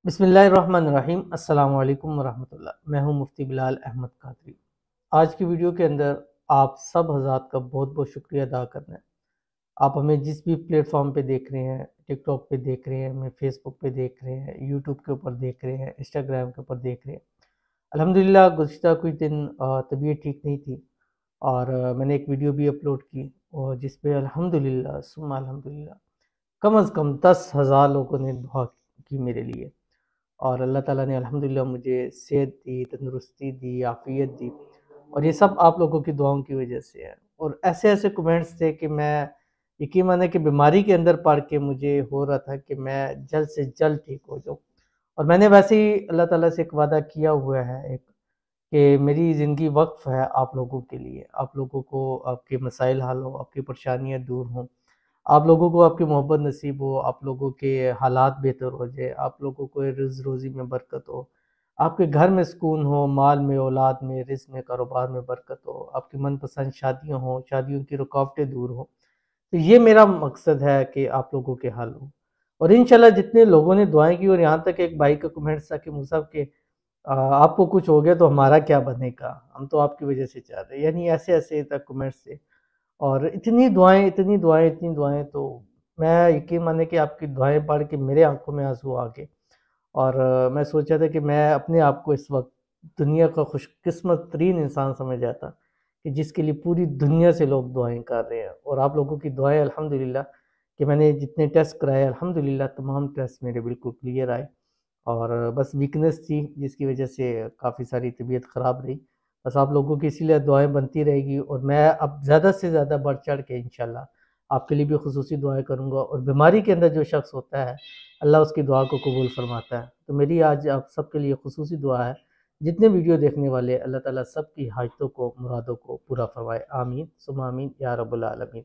बिस्मिल्लाहिर्रहमानिर्रहीम। अस्सलाम वालेकुम वरहमतुल्लाह। मैं हूं मुफ्ती बिलाल अहमद कादरी। आज की वीडियो के अंदर आप सब हज़रात का बहुत बहुत शुक्रिया अदा करना है। आप हमें जिस भी प्लेटफॉर्म पे देख रहे हैं, टिकटॉक पे देख रहे हैं, हमें फेसबुक पे देख रहे हैं, यूट्यूब के ऊपर देख रहे हैं, इंस्टाग्राम के ऊपर देख रहे हैं। अल्हम्दुलिल्लाह गुज़िश्ता कुछ दिन तबीयत ठीक नहीं थी और मैंने एक वीडियो भी अपलोड की और जिस पे अल्हम्दुलिल्लाह सुम्मा अल्हम्दुलिल्लाह कम अज़ कम 10,000 लोगों ने दुआ की मेरे लिए। और अल्लाह ताला ने अल्हम्दुलिल्लाह मुझे सेहत दी, तंदुरुस्ती दी, आफ़ियत दी और ये सब आप लोगों की दुआओं की वजह से है। और ऐसे-ऐसे कमेंट्स थे कि मैं यकीन माने कि बीमारी के अंदर पड़ के मुझे हो रहा था कि मैं जल्द से जल्द ठीक हो जाऊँ। और मैंने वैसे ही अल्लाह ताला से एक वादा किया हुआ है एक कि मेरी ज़िंदगी वक़्फ़ है आप लोगों के लिए। आप लोगों को आपके मसाइल हल हो, आपकी परेशानियाँ दूर हों, आप लोगों को आपकी मोहब्बत नसीब हो, आप लोगों के हालात बेहतर हो जाए, आप लोगों को रिज़्क़ रोज़ी में बरकत हो, आपके घर में सुकून हो, माल में, औलाद में, रिज़्क़ में, कारोबार में बरकत हो, आपकी मनपसंद शादियाँ हों, शादियों की रुकावटें दूर हों। तो ये मेरा मकसद है कि आप लोगों के हल हों। और इंशाल्लाह जितने लोगों ने दुआएँ की और यहाँ तक एक भाई का कमेंट था कि मुसा के आपको कुछ हो गया तो हमारा क्या बनेगा? हम तो आपकी वज़ह से चल रहे हैं। यानी ऐसे-ऐसे तक कमेंट्स थे। और इतनी दुआएँ, इतनी दुआएँ, इतनी दुआएँ तो मैं यकीन मानिए कि आपकी दुआएँ पढ़ के मेरे आँखों में आँसू आ गए और मैं सोचा था कि मैं अपने आप को इस वक़्त दुनिया का खुशकिस्मत तरीन इंसान समझ जाता कि जिसके लिए पूरी दुनिया से लोग दुआएँ कर रहे हैं। और आप लोगों की दुआएँ अल्हम्दुलिल्लाह कि मैंने जितने टेस्ट कराए अल्हम्दुलिल्लाह तमाम टेस्ट मेरे बिल्कुल क्लियर आए। और बस वीकनेस थी जिसकी वजह से काफ़ी सारी तबीयत ख़राब रही। बस आप लोगों की इसीलिए दुआएँ बनती रहेगी और मैं अब ज़्यादा से ज़्यादा बढ़-चढ़ के इंशाल्लाह आपके लिए भी ख़ुसूसी दुआएँ करूँगा। और बीमारी के अंदर जो शख़्स होता है, अल्लाह उसकी दुआ को कबूल फ़रमाता है। तो मेरी आज आप सबके लिए ख़ुसूसी दुआ है, जितने वीडियो देखने वाले अल्लाह ताला सबकी हाजतों को, मुरादों को पूरा फ़रमाए। आमीन सुम्मा आमीन या रब्बुल आलमीन।